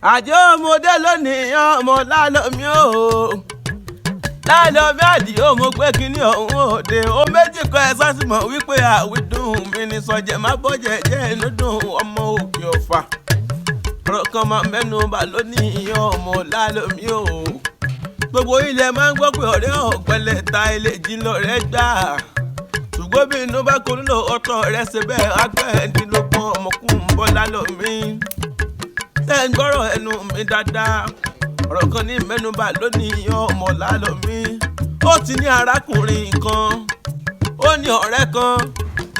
Adio ọmọdé lónìí ọmọ lálọ́mí o. Lálọ́mí Adio mo pé kíní ọ̀hún òde. Ó méjì kọ́ ẹ sásìmọ̀ wípé àwídùn mi ní sọ̀jẹ̀ má bọ́jẹ̀ jẹ́ inú dùn ọmọ òkè ọ̀fà. Ọ̀rọ̀ kan máa mẹ́nu bà lónìí ọmọ lálọ́mí o. Gbogbo ilẹ̀ máa ń gbọ́ pé ọ̀rẹ́ ọ̀gbẹ́lẹ̀ ta ilé jìnlọ rẹ̀ gbà. Ṣùgbọ́n bí inú bá kó nílò ọ̀tọ̀ rẹ̀ ṣe bẹ́ẹ̀ agbẹ́ẹ̀dínlógún ọmọkùnrin bọ́ lálọ́mí. Tẹ́ ń gbọ́rọ̀ ẹnu mi dáadáa. Ọ̀rọ̀ kan ní mẹ́nubà lónìí ọmọ lálọ́mí. Ó ti ní arákùnrin kan, ó ní ọ̀rẹ́ kan,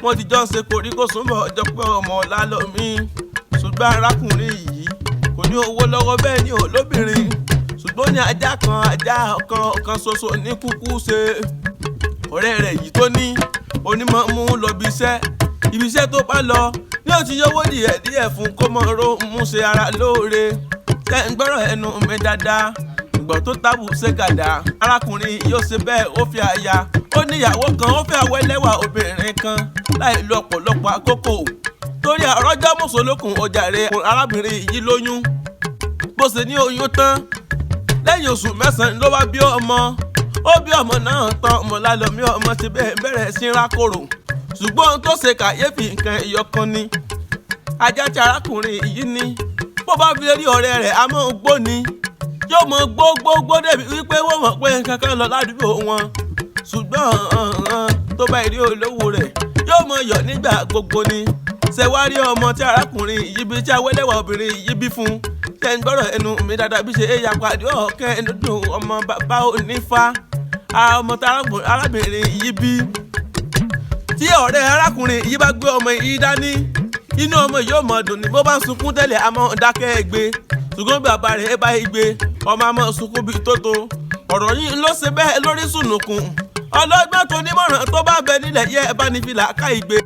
wọ́n ti jọ ń ṣe kòríkòsùn bọ̀ ọjọ́ pé ọmọ lálọ́mí. Ṣùgbọ́n arákùnrin yìí kò ní owó lọ́wọ́ bẹ́ẹ̀ ni olóbìnrin. Ṣùgbọ́n ní ajá kan ṣoṣo ní kúkú ṣe. Ọ̀rẹ́ rẹ̀ yìí tó ní onímọ̀ mú lọ bí iṣẹ́ tó bá lọ ní ó ti yọwọ́ díẹ̀ fún kó mọ̀ ro mú ṣe ara lóore. Tẹ́ ń gbọ́rọ̀ ẹnu mi dáadáa. Ìgbọ́ tó tábù ṣẹ́gàdá arákùnrin yóò ṣe bẹ́ẹ̀ ó fi aya. Ó níyàwó kan, ó fẹ́ àwẹ́lẹ́wà obìnrin kan láì lo ọ̀pọ̀lọpọ̀ àkókò. Torí àrọ́jọ́ mùsùlùkùn ọjàre arábìnrin yìí lóyún. Bó ṣe ní oyún tán, lẹ́yìn oṣù mẹ́sàn-án ló wá bí ọmọ. Ó bí ọmọ náà tán, ọmọ lálọ́mí ọmọ ti bẹ̀rẹ̀ sí rákòrò. Ṣùgbọ́n ohun tó ṣe kàyéfì nǹkan ìyọkan ni ajá tí arákùnrin yìí ní. Bó bá fi rí ọ̀rẹ́ rẹ̀ a máa gbó ni. Yóò mọ gbógbógbó débi wípé wọ́n mọ̀ pé nǹkan kan lọ ládùúgbò wọn. Ṣùgbọ́n tó bá rí olówó rẹ̀ yóò mọ yọ̀ nígbà gbogbo ni. Ṣé wá rí ọmọ tí arákùnrin yìí bí tí awẹ́lẹ́wà obìnrin yìí bí fún. Tẹ́ ń gbọ́rọ̀ ẹnu mi dáadáa bí ṣe ya pàdé ọ̀kẹ́ ẹnu dùn ọmọ bàbá onífá. Ọmọ tí arábìnrin yìí bí. Tí ọ̀rẹ́ arákùnrin yìí bá gbé ọmọ yìí dání, inú ọmọ yóò mọ̀ dùn ní. Bó bá ń sunkún tẹ́lẹ̀ a máa dákẹ́ ẹgbẹ́. Ṣùgbọ́n bàbá rẹ̀ bá igbe, ọmọ a máa sunkún bíi tótó. Ọ̀rọ̀ yìí ló ṣe bẹ́ẹ̀ lórí sùnùkùn. Ọlọ́gbọ́n tó nímọ̀ràn tó bá bẹ nílẹ̀ yẹ ẹ bá ní fìlà ká igbe.